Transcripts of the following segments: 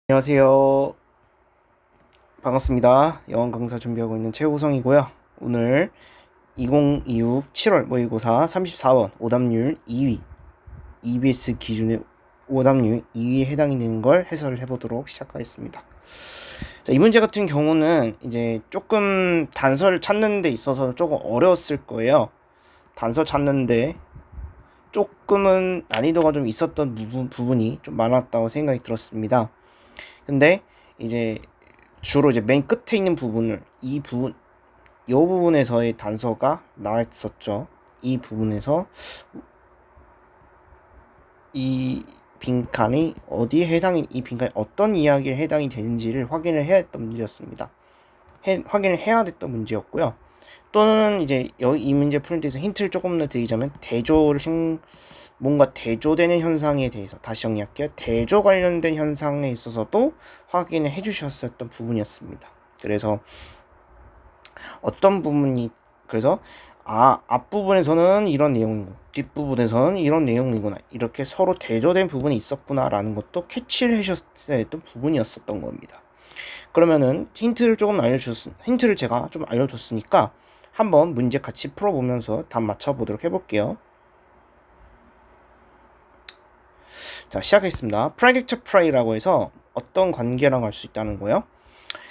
안녕하세요. 반갑습니다. 영어 강사 준비하고 있는 최호성이고요. 오늘 2026 7월 모의고사 34번 오답률 2위, EBS 기준의 오답률 2위에 해당이 되는 걸 해설을 해보도록 시작하겠습니다. 자, 이 문제 같은 경우는 이제 조금 단서를 찾는 데 있어서 조금 어려웠을 거예요. 단서 찾는데 조금은 난이도가 좀 있었던 부분이 좀 많았다고 생각이 들었습니다. 근데 이제 주로 이제 맨 끝에 있는 부분을 이 부분에서의 단서가 나와 있었죠. 이 부분에서 이 빈칸이 어디에 해당이 이 빈칸이 어떤 이야기에 해당이 되는지를 확인을 해야 했던 문제였습니다. 확인을 해야 됐던 문제였고요. 또는 이제 여기 이 문제 푸는 데서 힌트를 조금 더 드리자면 뭔가 대조되는 현상에 대해서 다시 정리할게요. 대조 관련된 현상에 있어서도 확인을 해주셨었던 부분이었습니다. 그래서 어떤 부분이 그래서 앞부분에서는 이런 내용이고 뒷부분에서는 이런 내용이구나 이렇게 서로 대조된 부분이 있었구나 라는 것도 캐치를 해주셨어야 했던 부분이었었던 겁니다. 그러면은 힌트를 제가 좀 알려줬으니까 한번 문제 같이 풀어보면서 답 맞춰보도록 해볼게요. 자, 시작하겠습니다. Predator Prey라고 해서 어떤 관계랑 할 수 있다는 거예요.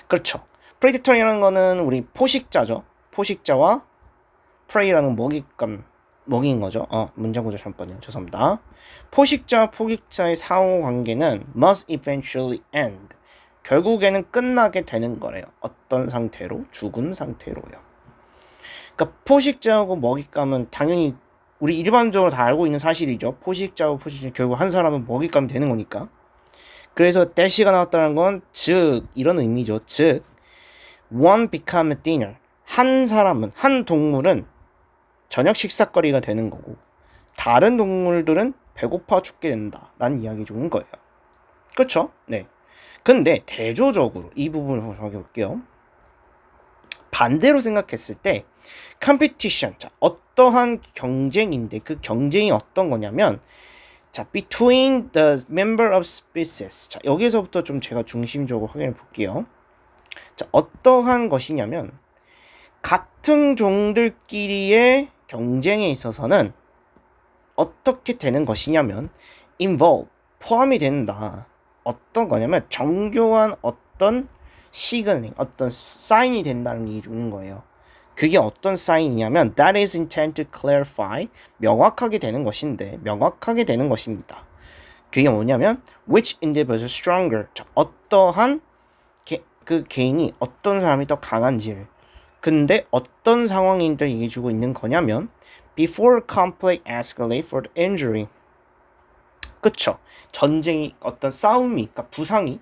그렇죠. Predator이라는 거는 우리 포식자죠. 포식자와 Prey라는 먹이인 거죠. 문장 구조 잠깐만요. 죄송합니다. 포식자와 포식자의 상호 관계는 must eventually end. 결국에는 끝나게 되는 거래요. 어떤 상태로? 죽은 상태로요. 그러니까 포식자하고 먹잇감은 당연히 우리 일반적으로 다 알고 있는 사실이죠. 포식자하고 포식자 결국 한 사람은 먹잇감이 되는 거니까. 그래서 대시가 나왔다는 건 즉 이런 의미죠. 즉 one become a dinner. 한 동물은 저녁 식사거리가 되는 거고 다른 동물들은 배고파 죽게 된다라는 이야기 중인 거예요. 그렇죠? 네. 근데 대조적으로 이 부분을 확인해볼게요. 반대로 생각했을 때 competition, 자, 어떠한 경쟁인데 그 경쟁이 어떤 거냐면 자, between the member of species. 자, 여기서부터 좀 제가 중심적으로 확인해 볼게요. 자, 어떠한 것이냐면 같은 종들끼리의 경쟁에 있어서는 어떻게 되는 것이냐면 involve, 포함이 된다. 어떤 거냐면 정교한 어떤 시그널, 어떤 사인이 된다는 얘기 주는 거예요. 그게 어떤 사인이냐면 that is intended to clarify, 명확하게 되는 것인데 명확하게 되는 것입니다. 그게 뭐냐면 which individual is stronger, 자, 어떠한 그 개인이 어떤 사람이 더 강한지를 근데 어떤 상황인들 얘기해주고 있는 거냐면 before conflict escalate for the injury. 그쵸? 전쟁이 어떤 싸움이 그러니까 부상이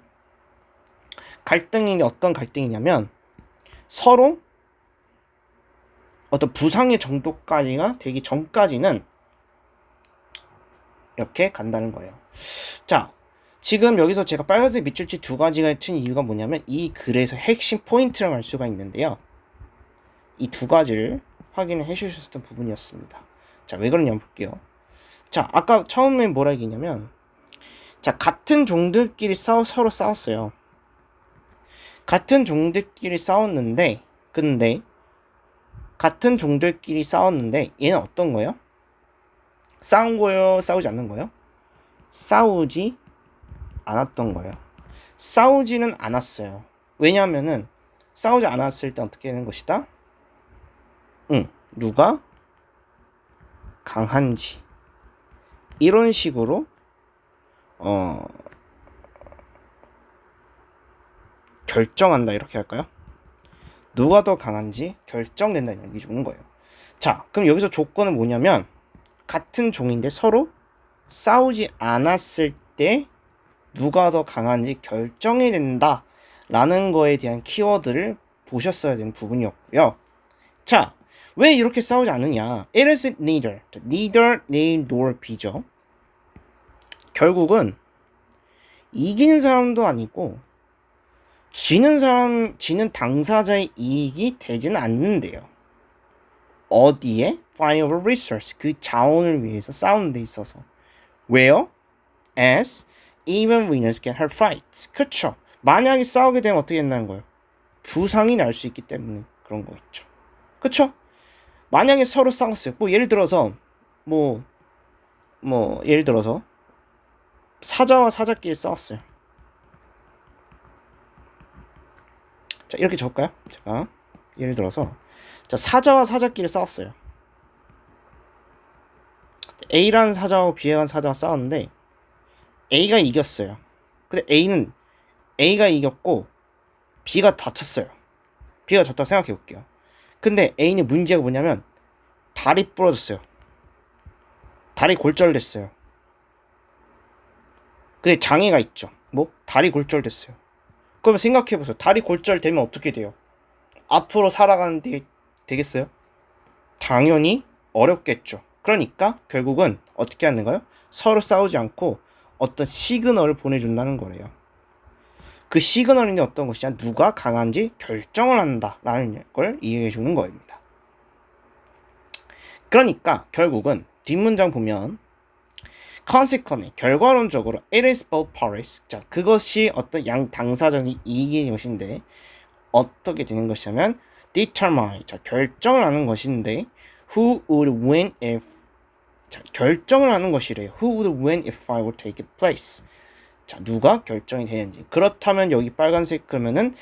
갈등이 어떤 갈등이냐면 서로 어떤 부상의 정도까지가 되기 전까지는 이렇게 간다는 거예요. 자, 지금 여기서 제가 빨간색 밑줄치 두 가지가 튼 이유가 뭐냐면 이 글에서 핵심 포인트를 알 수가 있는데요. 이 두 가지를 확인을 해주셨던 부분이었습니다. 자, 왜 그러냐 볼게요. 자, 아까 처음에 뭐라 얘기했냐면 자, 같은 종들끼리 서로 싸웠어요. 같은 종들끼리 싸웠는데 근데 같은 종들끼리 싸웠는데 얘는 어떤 거예요? 싸운 거예요? 싸우지 않는 거예요? 싸우지 않았던 거예요. 싸우지는 않았어요. 왜냐하면은 싸우지 않았을 때 어떻게 되는 것이다? 누가 강한지 이런 식으로 결정한다 이렇게 할까요? 누가 더 강한지 결정된다는 얘기 주는 거예요. 자, 그럼 여기서 조건은 뭐냐면 같은 종인데 서로 싸우지 않았을 때 누가 더 강한지 결정이 된다 라는 거에 대한 키워드를 보셨어야 되는 부분이었고요. 자, 왜 이렇게 싸우지 않느냐? It is neither A nor B죠. 결국은 이기는 사람도 아니고 지는 당사자의 이익이 되지는 않는데요. 어디에? Fight over resource, 그 자원을 위해서 싸우는 데 있어서. 왜요? As even winners get hurt fights. 그쵸. 만약에 싸우게 되면 어떻게 된다는 거예요? 부상이 날 수 있기 때문에 그런 거 있죠. 그쵸? 만약에 서로 싸웠어요. 뭐 예를 들어서 예를 들어서 사자와 사자끼리 싸웠어요. 자, 이렇게 적을까요? 제가 예를 들어서 자, 사자와 사자끼리 싸웠어요. A라는 사자와 B라는 사자가 싸웠는데 A가 이겼어요. 근데 A가 이겼고 B가 다쳤어요. B가 졌다고 생각해 볼게요. 근데 A는 문제가 뭐냐면 다리 부러졌어요. 다리 골절됐어요. 근데 장애가 있죠. 뭐? 다리 골절됐어요. 그러면 생각해 보세요. 다리 골절되면 어떻게 돼요? 앞으로 살아가는데 되겠어요? 당연히 어렵겠죠. 그러니까 결국은 어떻게 하는 거예요? 서로 싸우지 않고 어떤 시그널을 보내준다는 거래요. 그 시그널이 어떤 것이냐? 누가 강한지 결정을 한다라는 걸 이해해 주는 거입니다. 그러니까 결국은 뒷문장 보면 consequently 결과론적으로 it is both parties 자 그것이 어떤 양 당사자의 이익인 것인데 어떻게 되는 것이냐면 determine 자 결정을 하는 것인데 who would win if 자 결정을 하는 것이래요. who would win if I would take its place 자 누가 결정이 되는지 그렇다면 여기 빨간색 그러면은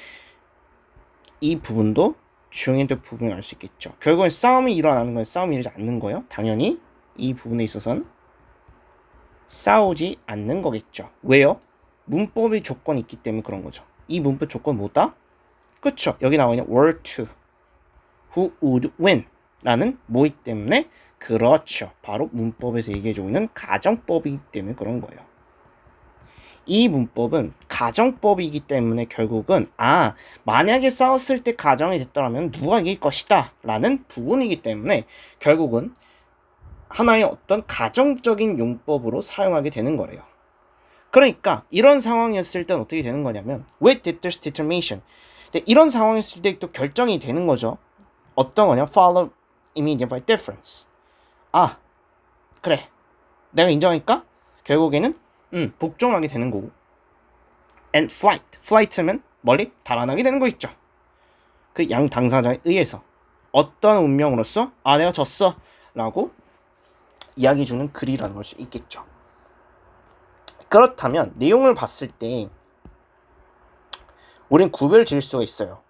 이 부분도 중요한 부분을 알 수 있겠죠. 결국엔 싸움이 일어나는 거예요. 싸움이 일어나지 않는 거예요. 당연히 이 부분에 있어서는 싸우지 않는 거겠죠. 왜요? 문법의 조건이 있기 때문에 그런 거죠. 이 문법 조건 뭐다? 그쵸? 여기 나와 있는 were to who would win 라는 뭐이기 때문에 그렇죠. 바로 문법에서 얘기해주고 있는 가정법이기 때문에 그런 거예요. 이 문법은 가정법이기 때문에 결국은 만약에 싸웠을 때 가정이 됐더라면 누가 이길 것이다 라는 부분이기 때문에 결국은 하나의 어떤 가정적인 용법으로 사용하게 되는 거래요. 그러니까 이런 상황이었을 땐 어떻게 되는 거냐면 with this determination 이런 상황이었을 때 또 결정이 되는 거죠. 어떤 거냐? follow immediate by difference. 그래 내가 인정하니까 결국에는 복종하게 되는 거고 and flight면 멀리 달아나게 되는 거 있죠. 그 양 당사자에 의해서 어떤 운명으로서 내가 졌어 라고 이야기해 주는 글이라는 걸 수 있겠죠. 그렇다면 내용을 봤을 때 우린 구별 지을 수가 있어요.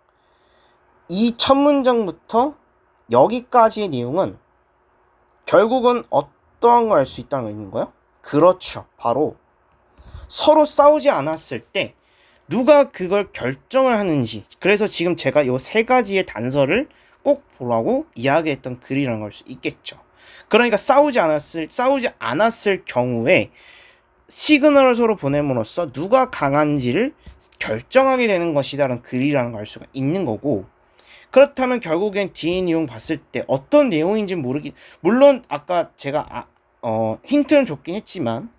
이 첫 문장부터 여기까지의 내용은 결국은 어떠한 걸 알 수 있다는 거 있는 거예요? 그렇죠. 바로 서로 싸우지 않았을 때 누가 그걸 결정을 하는지 그래서 지금 제가 이 세 가지의 단서를 꼭 보라고 이야기했던 글이라는 걸 수 있겠죠. 그러니까 싸우지 않았을 경우에 시그널을 서로 보냄으로써 누가 강한지를 결정하게 되는 것이다라는 글이라는 걸 알 수가 있는 거고 그렇다면 결국엔 뒤에 내용 봤을 때 어떤 내용인지 물론 아까 제가 힌트는 줬긴 했지만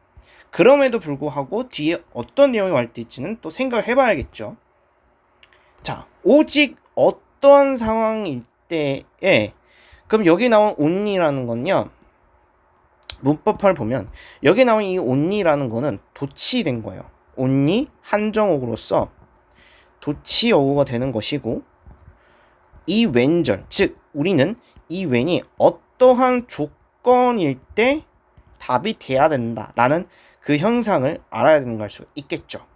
그럼에도 불구하고 뒤에 어떤 내용이 왔을지는 또 생각을 해봐야겠죠. 자, 오직 어떤 상황일 때에 그럼 여기 나온 only라는 건요. 문법을 보면 여기 나온 이 only라는 거는 도치된 거예요. only 한정어구로서 도치어구가 되는 것이고 이 when절 즉 우리는 이 when이 어떠한 조건일 때 답이 돼야 된다라는 그 현상을 알아야 되는 걸 수 있겠죠.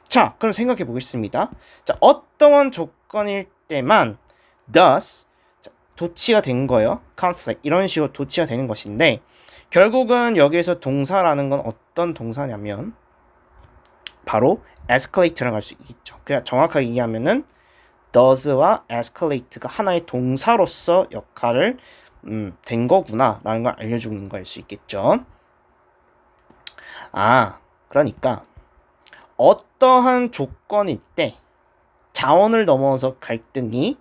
자, 그럼 생각해 보겠습니다. 자, 어떠한 조건일 때만 thus 도치가 된 거예요. conflict 이런 식으로 도치가 되는 것인데 결국은 여기에서 동사라는 건 어떤 동사냐면 바로 escalate라고 할 수 있겠죠. 그냥 정확하게 얘기하면은 does와 escalate가 하나의 동사로서 역할을 된 거구나 라는 걸 알려주는 걸 수 있겠죠. 그러니까 어떠한 조건일 때 자원을 넘어서 갈등이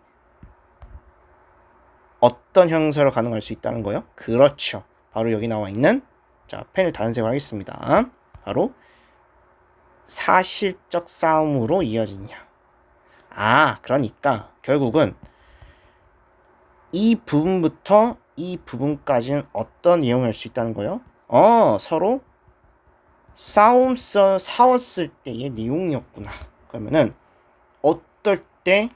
어떤 형태로 가능할 수 있다는 거예요? 그렇죠. 바로 여기 나와 있는 자 펜을 다른 색으로 하겠습니다. 바로 사실적 싸움으로 이어지냐. 그러니까 결국은 이 부분부터 이 부분까지는 어떤 내용을 할 수 있다는 거예요? 서로 싸웠을 때의 내용이었구나. 그러면은 어떨 때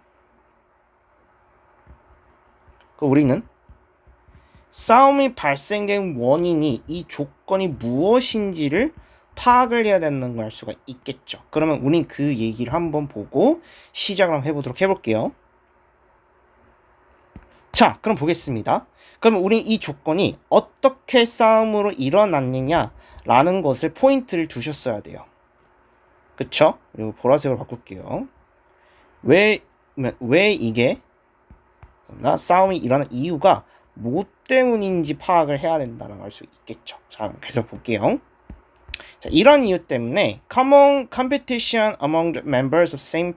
우리는 싸움이 발생된 원인이 이 조건이 무엇인지를 파악을 해야 되는 걸 알 수가 있겠죠. 그러면 우린 그 얘기를 한번 보고 시작을 한번 해볼게요. 자, 그럼 보겠습니다. 그러면 우린 이 조건이 어떻게 싸움으로 일어났느냐라는 것을 포인트를 두셨어야 돼요. 그쵸? 그리고 보라색으로 바꿀게요. 왜 이게 싸움이 일어난 이유가 뭐 때문인지 파악을 해야 된다는 걸 알 수 있겠죠. 자, 계속 볼게요. 자, 이런 이유 때문에 common competition among the members of same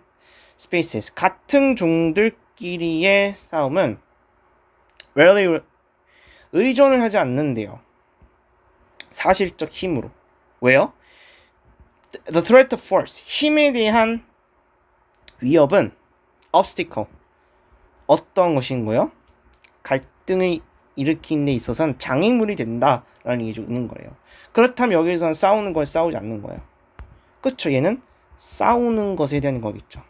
species, 같은 종들끼리의 싸움은 rarely 의존을 하지 않는데요. 사실적 힘으로. 왜요? The threat of force, 힘에 대한 위협은 obstacle, 어떤 것인 거예요? 갈등을 일으키는 데 있어서는 장애물이 된다라는 얘기가 있는 거예요. 그렇다면 여기서는 싸우는 걸 싸우지 않는 거예요. 그쵸? 얘는 싸우는 것에 대한 거겠죠.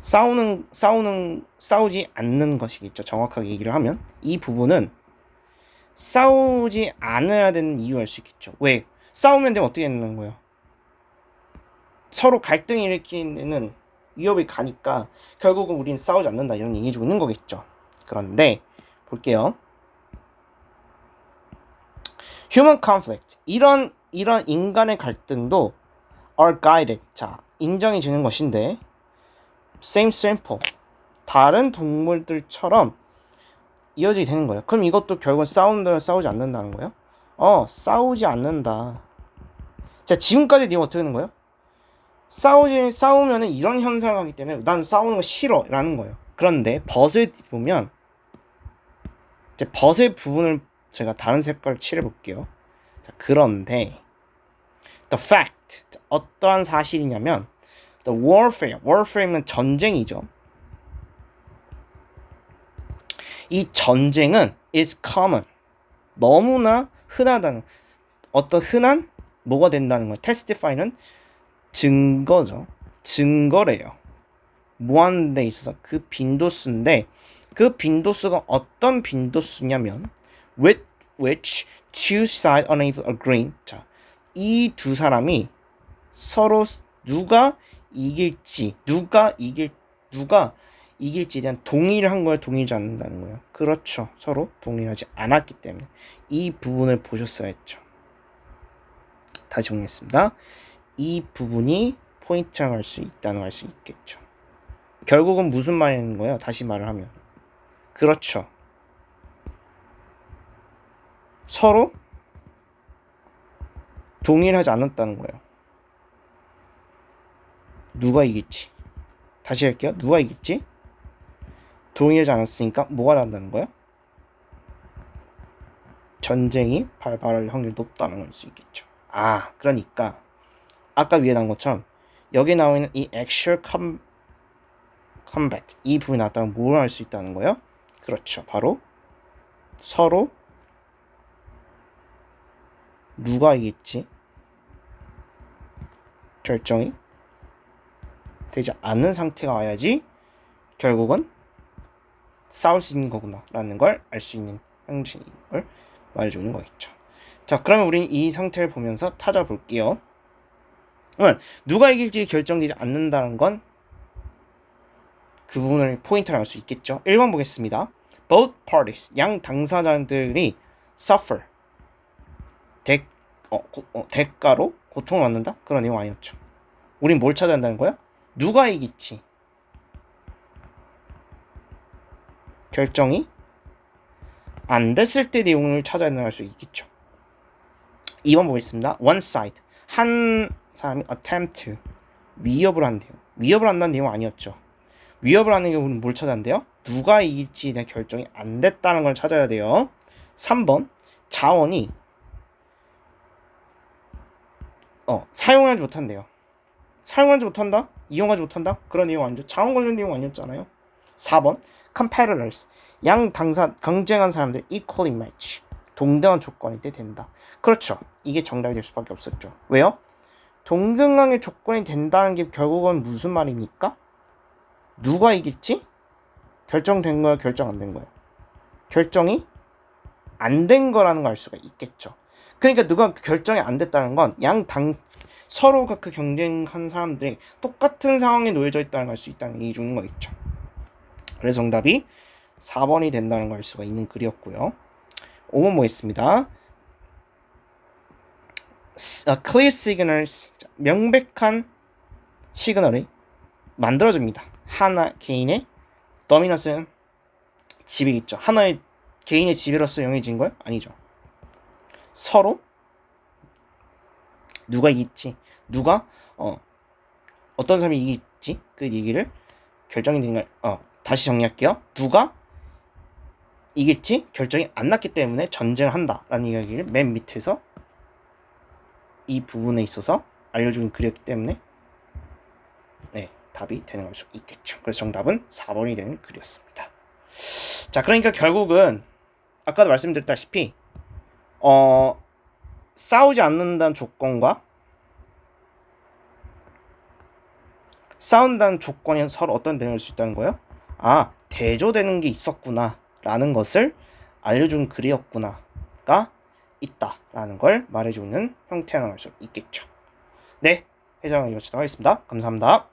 싸우지 않는 것이겠죠. 정확하게 얘기를 하면 이 부분은 싸우지 않아야 되는 이유 알 수 있겠죠. 왜? 싸우면 되면 어떻게 되는 거예요? 서로 갈등을 일으키는 데는 위협이 가니까 결국은 우리는 싸우지 않는다 이런 얘기해주고 있는 거겠죠. 그런데 볼게요. Human conflict, 이런 인간의 갈등도 are guided, 자, 인정이 되는 것인데 same simple, 다른 동물들처럼 이어지게 되는 거예요. 그럼 이것도 결국은 싸우지 않는다는 거예요? 싸우지 않는다. 자, 지금까지 네가 어떻게 하는 거예요? 싸우면은 이런 현상을 하기 때문에 난 싸우는 거 싫어 라는 거예요. 그런데 벗을 보면 이제 벗의 부분을 제가 다른 색깔 칠해 볼게요. 자, 그런데 the fact, 어떠한 사실이냐면 the warfare는 전쟁이죠. 이 전쟁은 is common, 너무나 흔하다는, 어떤 흔한 뭐가 된다는 거예요. testify는 증거죠. 증거래요. 뭐 하는 데 있어서 그 빈도수인데 그 빈도수가 어떤 빈도수냐면 with which two sides unable to agree. 자, 이 두 사람이 서로 누가 이길지에 대한 동의를 한 거예요, 동의하지 않는다는 거예요. 그렇죠. 서로 동의하지 않았기 때문에 이 부분을 보셨어야 했죠. 다시 정리했습니다. 이 부분이 포인트라고 할 수 있다는 걸 알 수 있겠죠. 결국은 무슨 말이는 거예요? 다시 말을 하면 그렇죠. 서로 동의를 하지 않았다는 거예요. 누가 이길지. 다시 할게요. 누가 이길지. 동의하지 않았으니까 뭐가 난다는 거예요? 전쟁이 발발할 확률이 높다는 걸 알 수 있겠죠. 그러니까 아까 위에 나온 것처럼 여기 나와 있는 이 actual combat, 이 부분이 나왔다면 뭘 할 수 있다는 거예요? 그렇죠. 바로 서로 누가 이길지 결정이 되지 않는 상태가 와야지 결국은 싸울 수 있는 거구나 라는 걸 알 수 있는 형식인 걸 말해주는 거겠죠. 자, 그러면 우리는 이 상태를 보면서 찾아볼게요. 누가 이길지 결정되지 않는다는 건 그 부분을 포인트로 알 수 있겠죠. 1번 보겠습니다. Both parties, 양 당사자들이 suffer, 대가로 고통을 받는다? 그런 내용 아니었죠. 우린 뭘 찾아야 한다는 거야? 누가 이길지 결정이 안 됐을 때 내용을 찾아야 할 수 있겠죠. 2번 보겠습니다. One side, 한 사람이 attempt to, 위협을 한대요. 위협을 한다는 내용 아니었죠. 위협을 하는 경우는 뭘 찾아야 한대요? 누가 이길지에 대한 결정이 안 됐다는 걸 찾아야 돼요. 3번, 자원이 사용하지 못한대요. 사용하지 못한다? 이용하지 못한다? 그런 내용 아니죠. 자원 관련 내용 아니었잖아요. 4번, competitors, 양 당사 경쟁한 사람들 equally match, 동등한 조건일 때 된다. 그렇죠. 이게 정답이 될 수밖에 없었죠. 왜요? 동등한 조건이 된다는 게 결국은 무슨 말입니까? 누가 이길지? 결정된 거야, 결정 안 된 거야? 결정이 안 된 거라는 걸 알 수가 있겠죠. 그러니까 누가 결정이 안 됐다는 건 양 당 서로가 그 경쟁한 사람들이 똑같은 상황에 놓여져 있다는 걸 알 수 있다는 얘기 주는 거 있죠. 그래서 정답이 4번이 된다는 걸 알 수가 있는 글이었고요. 5번 보겠습니다. Clear signals, 명백한 시그널이 만들어집니다. 하나 개인의 도미넌스는 지배있죠. 하나의 개인의 지배로서 영해진 거예요? 아니죠. 서로 누가 이길지, 누가 어떤 사람이 이길지 그 얘기를 결정이 된 걸 다시 정리할게요. 누가 이길지 결정이 안 났기 때문에 전쟁을 한다라는 이야기를 맨 밑에서 이 부분에 있어서 알려준 글이었기 때문에 네, 답이 되는 걸 수 있겠죠. 그래서 정답은 4번이 되는 글이었습니다. 자, 그러니까 결국은 아까도 말씀드렸다시피 싸우지 않는다는 조건과 싸운다는 조건이 서로 어떤 대응할 수 있다는 거예요? 아, 대조되는 게 있었구나 라는 것을 알려준 글이었구나가 있다라는 걸 말해주는 형태라고 할 수 있겠죠. 네, 해설을 이어치도록 하겠습니다. 감사합니다.